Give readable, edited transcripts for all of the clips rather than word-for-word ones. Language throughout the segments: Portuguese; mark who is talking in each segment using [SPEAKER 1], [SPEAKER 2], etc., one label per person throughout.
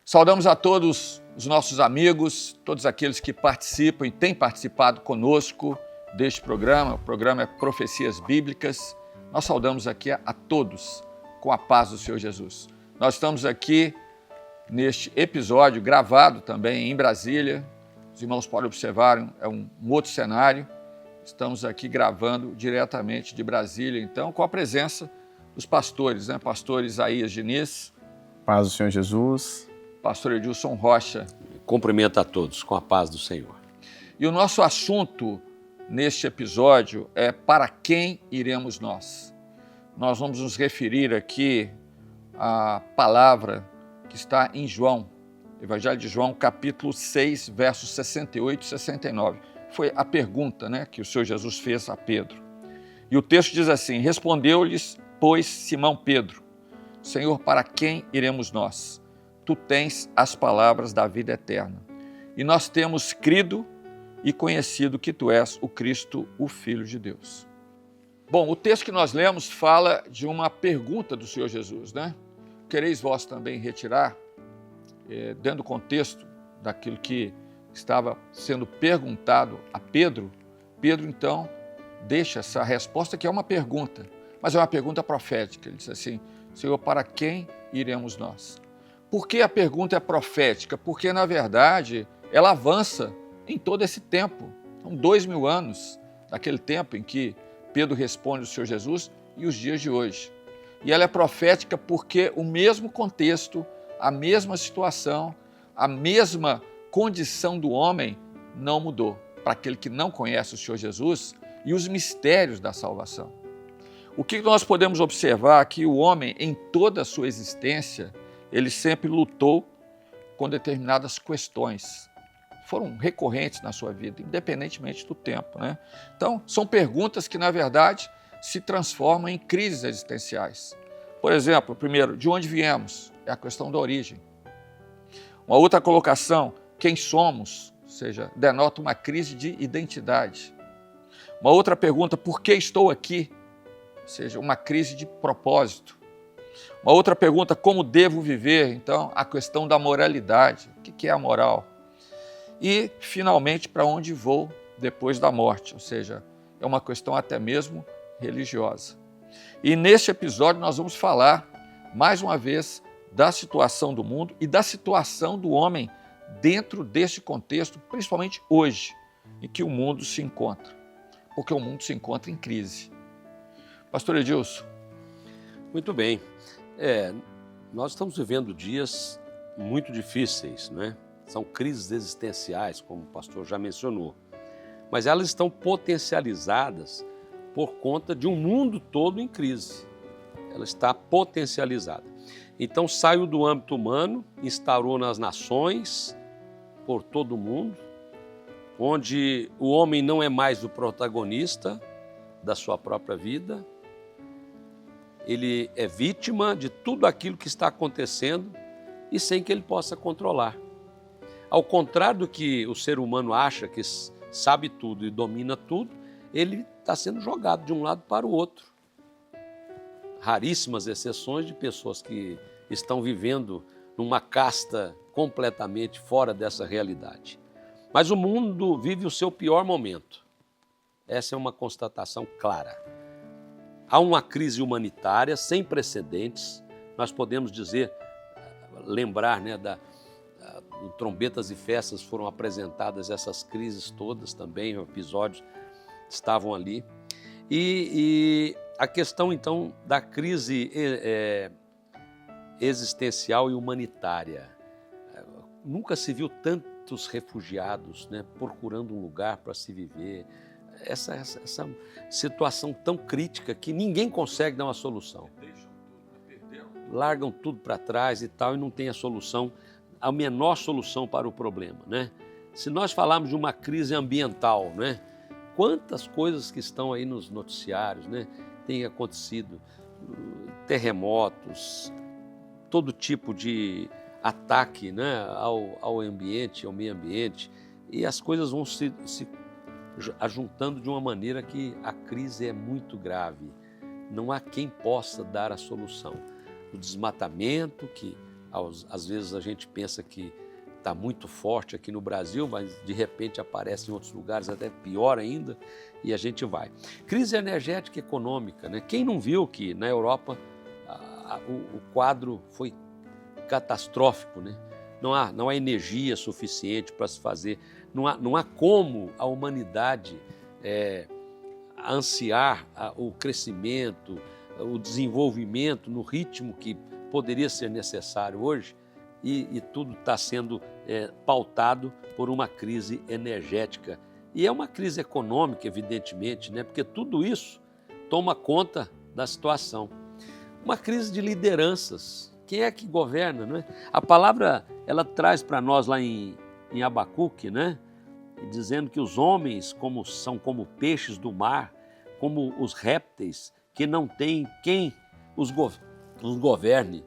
[SPEAKER 1] Saudamos a todos os nossos amigos, todos aqueles que participam e têm participado conosco deste programa. O programa é Profecias Bíblicas. Nós saudamos aqui a todos com a paz do Senhor Jesus. Nós estamos aqui neste episódio gravado também em Brasília. Os irmãos podem observar, é um outro cenário. Estamos aqui gravando diretamente de Brasília, então, com a presença dos pastores, Pastor Isaías Diniz.
[SPEAKER 2] Paz do Senhor Jesus.
[SPEAKER 1] Pastor Edilson Rocha.
[SPEAKER 3] Cumprimento a todos com a paz do Senhor.
[SPEAKER 1] E o nosso assunto neste episódio é: para quem iremos nós? Nós vamos nos referir aqui à palavra que está em João, Evangelho de João, capítulo 6, versos 68 e 69. Foi a pergunta, que o Senhor Jesus fez a Pedro. E o texto diz assim: respondeu-lhes, pois, Simão Pedro: Senhor, para quem iremos nós? Tu tens as palavras da vida eterna. E nós temos crido e conhecido que tu és o Cristo, o Filho de Deus. Bom, o texto que nós lemos fala de uma pergunta do Senhor Jesus, Quereis vós também retirar, dentro do contexto daquilo que estava sendo perguntado a Pedro, Pedro então deixa essa resposta que é uma pergunta, mas é uma pergunta profética. Ele diz assim: Senhor, para quem iremos nós? Por que a pergunta é profética? Porque, na verdade, ela avança em todo esse tempo. São 2000 anos daquele tempo em que Pedro responde ao Senhor Jesus e os dias de hoje. E ela é profética porque o mesmo contexto, a mesma situação, a mesma condição do homem não mudou para aquele que não conhece o Senhor Jesus e os mistérios da salvação. O que nós podemos observar é que o homem, em toda a sua existência, ele sempre lutou com determinadas questões. Foram recorrentes na sua vida, independentemente do tempo. Então, são perguntas que, na verdade, se transformam em crises existenciais. Por exemplo, primeiro, de onde viemos? É a questão da origem. Uma outra colocação, quem somos? Ou seja, denota uma crise de identidade. Uma outra pergunta, por que estou aqui? Ou seja, uma crise de propósito. Uma outra pergunta, como devo viver? Então, a questão da moralidade. O que é a moral? E, finalmente, para onde vou depois da morte? Ou seja, é uma questão até mesmo religiosa. E neste episódio nós vamos falar, mais uma vez, da situação do mundo e da situação do homem dentro deste contexto, principalmente hoje, em que o mundo se encontra. Porque o mundo se encontra em crise. Pastor Edilson.
[SPEAKER 3] Muito bem. Nós estamos vivendo dias muito difíceis, São crises existenciais, como o pastor já mencionou. Mas elas estão potencializadas por conta de um mundo todo em crise. Ela está potencializada. Então saiu do âmbito humano, instaurou nas nações, por todo o mundo, onde o homem não é mais o protagonista da sua própria vida. Ele é vítima de tudo aquilo que está acontecendo e sem que ele possa controlar. Ao contrário do que o ser humano acha que sabe tudo e domina tudo, ele está sendo jogado de um lado para o outro. Raríssimas exceções de pessoas que estão vivendo numa casta completamente fora dessa realidade. Mas o mundo vive o seu pior momento. Essa é uma constatação clara. Há uma crise humanitária sem precedentes. Nós podemos lembrar, do Trombetas e Festas foram apresentadas essas crises todas também, episódios estavam ali. E a questão, então, da crise existencial e humanitária. Nunca se viu tantos refugiados, procurando um lugar para se viver. Essa situação tão crítica que ninguém consegue dar uma solução. Largam tudo para trás e tal, e não tem a solução, a menor solução para o problema. Se nós falarmos de uma crise ambiental, quantas coisas que estão aí nos noticiários, têm acontecido, terremotos, todo tipo de ataque ao ambiente, ao meio ambiente, e as coisas vão se ajuntando de uma maneira que a crise é muito grave. Não há quem possa dar a solução. O desmatamento que Às vezes a gente pensa que está muito forte aqui no Brasil, mas de repente aparece em outros lugares até pior ainda, e a gente vai. Crise energética e econômica, né? Quem não viu que na Europa o quadro foi catastrófico, né? Não há energia suficiente para se fazer, não há como a humanidade ansiar o crescimento, o desenvolvimento no ritmo que poderia ser necessário hoje, e tudo está sendo pautado por uma crise energética. E é uma crise econômica, evidentemente, né? Porque tudo isso toma conta da situação. Uma crise de lideranças. Quem é que governa, né? A palavra, ela traz para nós lá em Abacuque, né? Dizendo que os homens são como peixes do mar, como os répteis, que não tem quem os governe.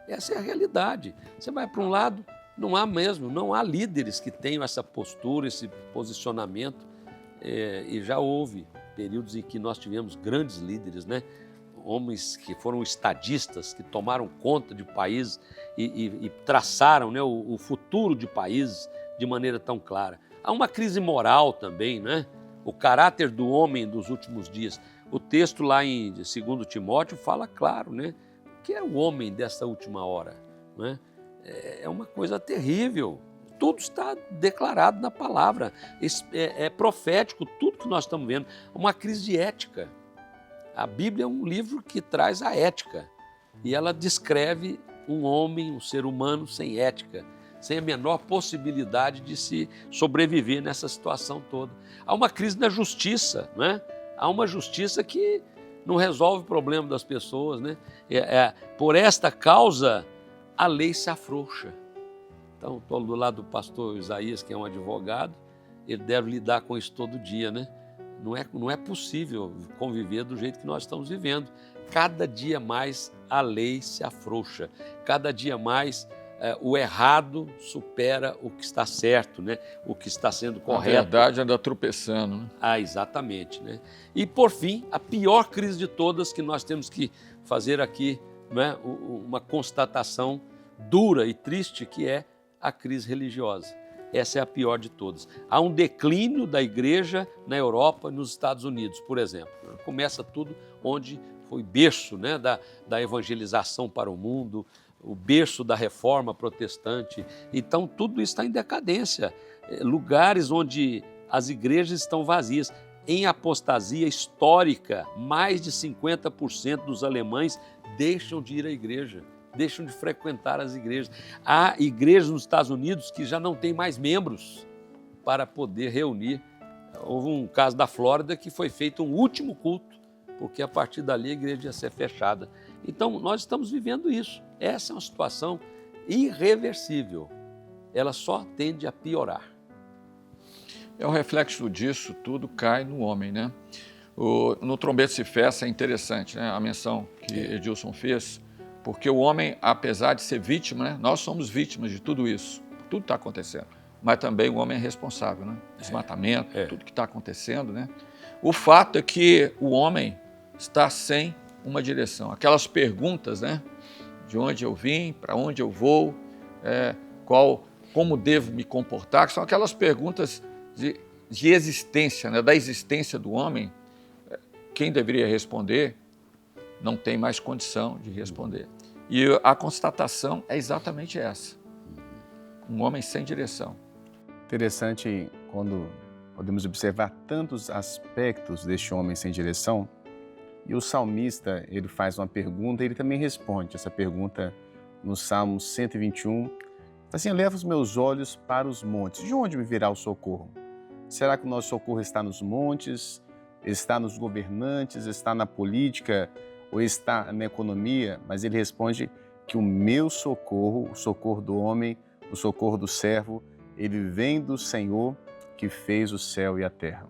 [SPEAKER 3] Essa é a realidade. Você vai para um lado, não há líderes que tenham essa postura, esse posicionamento, e já houve períodos em que nós tivemos grandes líderes, né? Homens que foram estadistas, que tomaram conta de países e traçaram, né, o futuro de países de maneira tão clara. Há uma crise moral também, né? O caráter do homem dos últimos dias. O texto lá em 2 Timóteo fala claro, né? O que é o homem dessa última hora? Né? É uma coisa terrível. Tudo está declarado na palavra. É profético, tudo que nós estamos vendo. Uma crise de ética. A Bíblia é um livro que traz a ética. E ela descreve um homem, um ser humano sem ética, sem a menor possibilidade de se sobreviver nessa situação toda. Há uma crise na justiça, né? Há uma justiça que não resolve o problema das pessoas, né? Por esta causa, a lei se afrouxa. Então, estou do lado do pastor Isaías, que é um advogado, ele deve lidar com isso todo dia, né? Não é possível conviver do jeito que nós estamos vivendo. Cada dia mais a lei se afrouxa, cada dia mais o errado supera o que está certo, né? O que está sendo correto.
[SPEAKER 1] A verdade anda tropeçando, né?
[SPEAKER 3] Exatamente, né? E, por fim, a pior crise de todas, que nós temos que fazer aqui, né, uma constatação dura e triste, que é a crise religiosa. Essa é a pior de todas. Há um declínio da igreja na Europa e nos Estados Unidos, por exemplo. Começa tudo onde foi berço, né, da evangelização para o mundo, o berço da reforma protestante. Então, tudo isso está em decadência. Lugares onde as igrejas estão vazias. Em apostasia histórica, mais de 50% dos alemães deixam de ir à igreja, deixam de frequentar as igrejas. Há igrejas nos Estados Unidos que já não têm mais membros para poder reunir. Houve um caso da Flórida que foi feito um último culto, porque a partir dali a igreja ia ser fechada. Então, nós estamos vivendo isso. Essa é uma situação irreversível. Ela só tende a piorar.
[SPEAKER 1] É o reflexo disso, tudo cai no homem, né? No Trombeta se Festa é interessante, né? A menção que Edilson fez, porque o homem, apesar de ser vítima, né? Nós somos vítimas de tudo isso, tudo está acontecendo, mas também o homem é responsável, né? Desmatamento, tudo que está acontecendo, né? O fato é que o homem está sem uma direção. Aquelas perguntas, né? De onde eu vim, para onde eu vou, como devo me comportar, que são aquelas perguntas de existência, né? Da existência do homem. Quem deveria responder não tem mais condição de responder. E a constatação é exatamente essa. Um homem sem direção.
[SPEAKER 2] Interessante quando podemos observar tantos aspectos deste homem sem direção. E o salmista, ele faz uma pergunta e ele também responde essa pergunta no Salmo 121. Assim, leva os meus olhos para os montes. De onde me virá o socorro? Será que o nosso socorro está nos montes? Está nos governantes? Está na política? Ou está na economia? Mas ele responde que o meu socorro, o socorro do homem, o socorro do servo, ele vem do Senhor que fez o céu e a terra.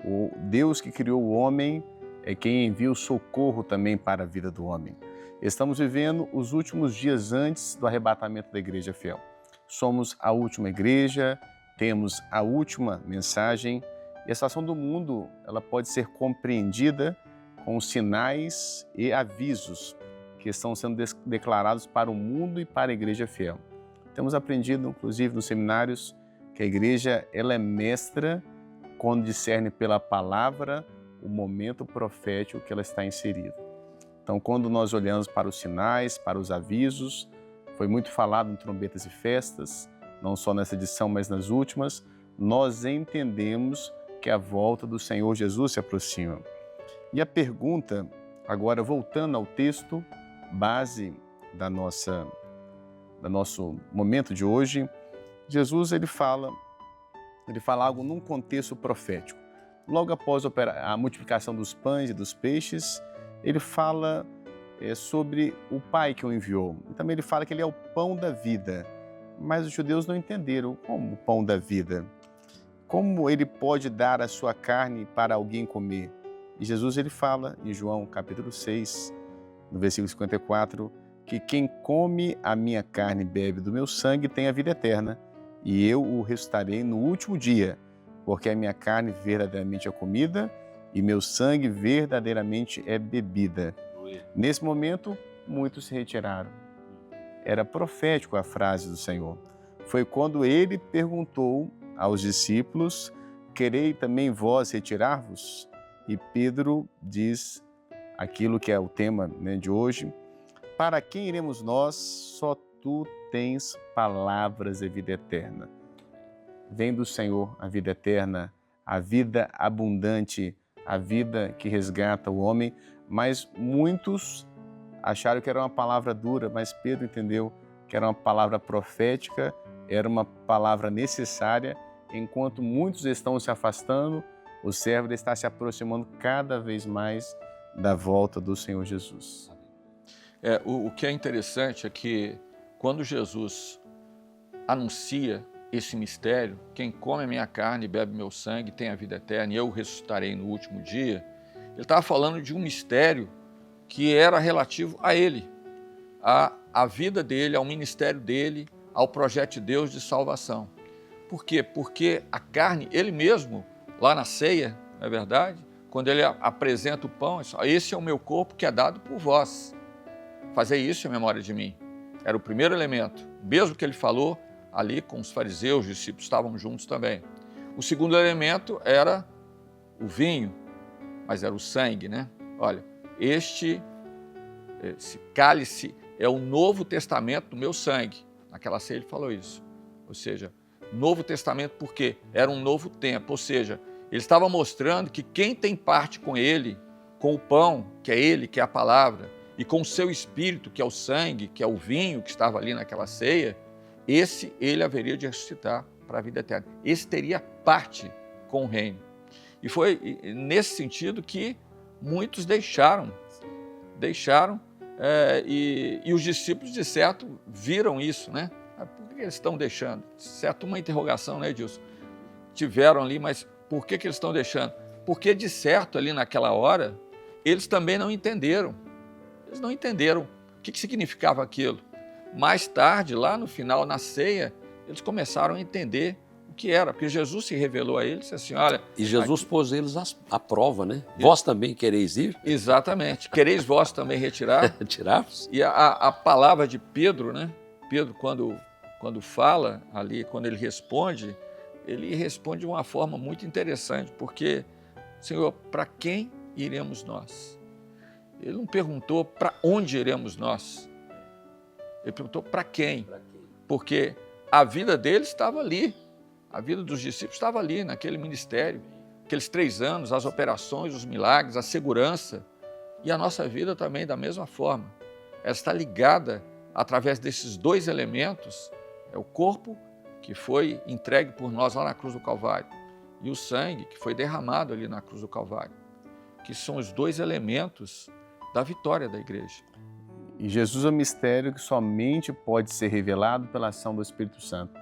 [SPEAKER 2] O Deus que criou o homem é quem envia o socorro também para a vida do homem. Estamos vivendo os últimos dias antes do arrebatamento da igreja fiel. Somos a última igreja, temos a última mensagem e a situação do mundo ela pode ser compreendida com sinais e avisos que estão sendo declarados para o mundo e para a igreja fiel. Temos aprendido, inclusive, nos seminários, que a igreja ela é mestra quando discerne pela palavra o momento profético que ela está inserida. Então, quando nós olhamos para os sinais, para os avisos, foi muito falado em trombetas e festas, não só nessa edição, mas nas últimas, nós entendemos que a volta do Senhor Jesus se aproxima. E a pergunta, agora voltando ao texto, base do nosso momento de hoje, Jesus ele fala algo num contexto profético. Logo após a multiplicação dos pães e dos peixes, ele fala sobre o Pai que o enviou. E também ele fala que ele é o pão da vida. Mas os judeus não entenderam como o pão da vida. Como ele pode dar a sua carne para alguém comer? E Jesus ele fala em João capítulo 6, no versículo 54, que quem come a minha carne e bebe do meu sangue tem a vida eterna, e eu o ressuscitarei no último dia, porque a minha carne verdadeiramente é comida e meu sangue verdadeiramente é bebida. Nesse momento, muitos se retiraram. Era profético a frase do Senhor. Foi quando ele perguntou aos discípulos, querei também vós retirar-vos? E Pedro diz aquilo que é o tema de hoje, para quem iremos nós? Só tu tens palavras de vida eterna. Vem do Senhor a vida eterna, a vida abundante, a vida que resgata o homem, mas muitos acharam que era uma palavra dura, mas Pedro entendeu que era uma palavra profética, era uma palavra necessária. Enquanto muitos estão se afastando, o servo está se aproximando cada vez mais da volta do Senhor Jesus.
[SPEAKER 1] O que é interessante é que quando Jesus anuncia esse mistério, quem come a minha carne e bebe meu sangue tem a vida eterna e eu o ressuscitarei no último dia, ele estava falando de um mistério que era relativo a ele, à vida dele, ao ministério dele, ao projeto de Deus de salvação. Por quê? Porque a carne, ele mesmo, lá na ceia, não é verdade? Quando ele apresenta o pão, esse é o meu corpo que é dado por vós. Fazei isso em memória de mim. Era o primeiro elemento. Mesmo que ele falou ali com os fariseus, os discípulos estavam juntos também. O segundo elemento era o vinho, mas era o sangue, né? Olha, esse cálice é o Novo Testamento do meu sangue. Naquela ceia ele falou isso. Ou seja, Novo Testamento porque era um novo tempo. Ou seja, ele estava mostrando que quem tem parte com ele, com o pão, que é ele, que é a palavra, e com o seu espírito, que é o sangue, que é o vinho que estava ali naquela ceia, esse ele haveria de ressuscitar para a vida eterna. Esse teria parte com o reino. E foi nesse sentido que muitos deixaram e os discípulos, de certo, viram isso, né? Por que eles estão deixando? De certo, uma interrogação, né, Edilson? Tiveram ali, mas por que eles estão deixando? Porque, de certo, ali naquela hora, eles também não entenderam. Eles não entenderam o que significava aquilo. Mais tarde, lá no final, na ceia, eles começaram a entender o que era, porque Jesus se revelou a eles e disse assim, olha...
[SPEAKER 3] E Jesus pôs eles à prova, né? Vós também quereis ir?
[SPEAKER 1] Exatamente. Quereis vós também retirar?
[SPEAKER 3] Tirar-vos?
[SPEAKER 1] E a palavra de Pedro, né? Pedro, quando fala ali, quando ele responde de uma forma muito interessante, porque, Senhor, para quem iremos nós? Ele não perguntou para onde iremos nós. Ele perguntou para quem? Porque a vida deles estava ali. A vida dos discípulos estava ali, naquele ministério. Aqueles 3 anos, as operações, os milagres, a segurança. E a nossa vida também da mesma forma. Ela está ligada através desses 2 elementos. É o corpo que foi entregue por nós lá na cruz do Calvário e o sangue que foi derramado ali na cruz do Calvário. Que são os 2 elementos da vitória da igreja.
[SPEAKER 2] E Jesus é um mistério que somente pode ser revelado pela ação do Espírito Santo.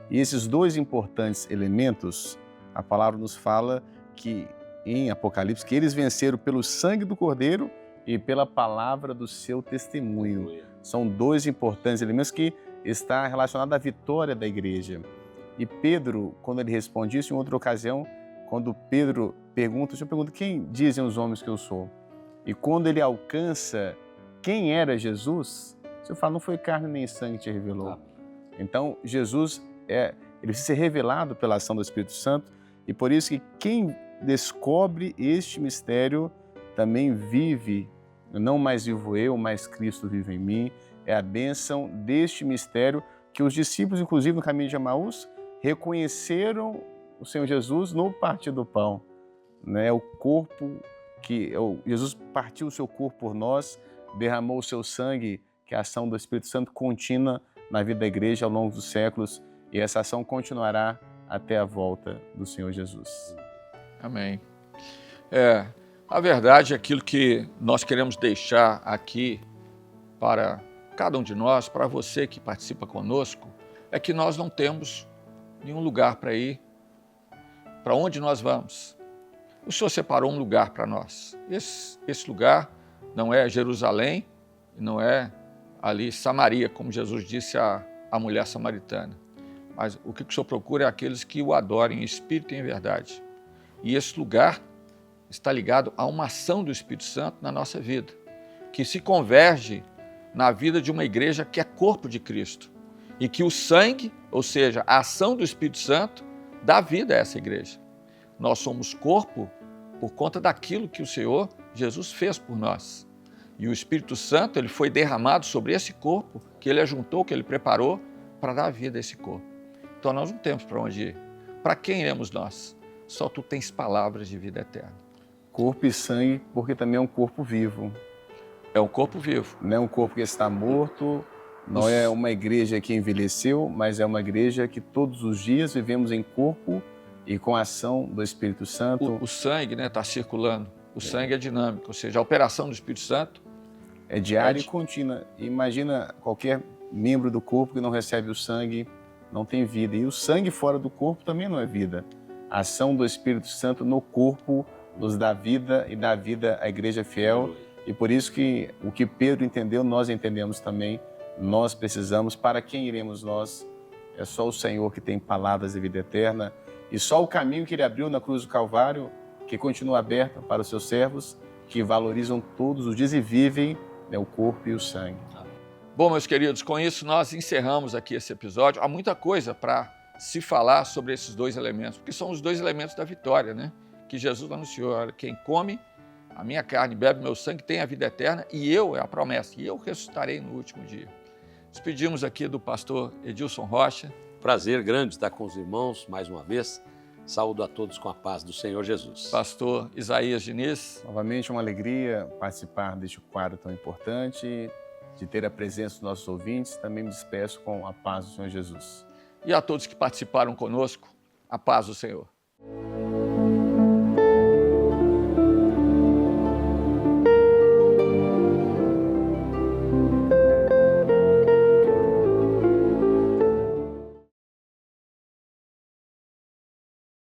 [SPEAKER 2] E esses 2 importantes elementos, a palavra nos fala que em Apocalipse, que eles venceram pelo sangue do Cordeiro e pela palavra do seu testemunho. São 2 importantes elementos que estão relacionados à vitória da igreja. E Pedro, quando ele responde isso, em outra ocasião, quando Pedro pergunta, o Senhor pergunta, quem dizem os homens que eu sou? E quando ele alcança quem era Jesus, você fala, não foi carne nem sangue que te revelou. Então, Jesus, ele precisa ser revelado pela ação do Espírito Santo, e por isso que quem descobre este mistério também vive, não mais vivo eu, mas Cristo vive em mim. É a bênção deste mistério que os discípulos, inclusive no caminho de Emaús, reconheceram o Senhor Jesus no partir do pão. Né? O corpo que Jesus partiu o seu corpo por nós, derramou o seu sangue, que é a ação do Espírito Santo contínua na vida da igreja ao longo dos séculos, e essa ação continuará até a volta do Senhor Jesus.
[SPEAKER 1] Amém. A verdade, aquilo que nós queremos deixar aqui para cada um de nós, para você que participa conosco, é que nós não temos nenhum lugar para ir. Para onde nós vamos? O Senhor separou um lugar para nós. Esse lugar não é Jerusalém, não é ali Samaria, como Jesus disse à mulher samaritana. Mas o que o Senhor procura é aqueles que o adorem em espírito e em verdade. E esse lugar está ligado a uma ação do Espírito Santo na nossa vida, que se converge na vida de uma igreja que é corpo de Cristo. E que o sangue, ou seja, a ação do Espírito Santo, dá vida a essa igreja. Nós somos corpo por conta daquilo que o Senhor Jesus fez por nós. E o Espírito Santo, ele foi derramado sobre esse corpo, que ele ajuntou, que ele preparou para dar vida a esse corpo. Então nós não temos para onde ir. Para quem iremos nós? Só tu tens palavras de vida eterna.
[SPEAKER 2] Corpo e sangue, porque também é um corpo vivo.
[SPEAKER 1] É um corpo vivo.
[SPEAKER 2] Não é um corpo que está morto, não é uma igreja que envelheceu, mas é uma igreja que todos os dias vivemos em corpo e com a ação do Espírito Santo.
[SPEAKER 1] O sangue está circulando, o sangue é dinâmico, ou seja, a operação do Espírito Santo
[SPEAKER 2] é diária e contínua. Imagina qualquer membro do corpo que não recebe o sangue, não tem vida. E o sangue fora do corpo também não é vida. A ação do Espírito Santo no corpo nos dá vida e dá vida à igreja fiel. E por isso que o que Pedro entendeu, nós entendemos também. Nós precisamos, para quem iremos nós? É só o Senhor que tem palavras de vida eterna. E só o caminho que ele abriu na cruz do Calvário, que continua aberto para os seus servos, que valorizam todos os dias e vivem o corpo e o sangue.
[SPEAKER 1] Bom, meus queridos, com isso nós encerramos aqui esse episódio. Há muita coisa para se falar sobre esses dois elementos, porque são os dois elementos da vitória, né? Que Jesus anunciou: olha, quem come a minha carne, bebe meu sangue, tem a vida eterna, e eu, é a promessa, e eu ressuscitarei no último dia. Despedimos aqui do pastor Edilson Rocha.
[SPEAKER 3] Prazer grande estar com os irmãos mais uma vez. Saúdo a todos com a paz do Senhor Jesus.
[SPEAKER 1] Pastor Isaías Diniz.
[SPEAKER 2] Novamente uma alegria participar deste quadro tão importante, de ter a presença dos nossos ouvintes. Também me despeço com a paz do Senhor Jesus.
[SPEAKER 1] E a todos que participaram conosco, a paz do Senhor.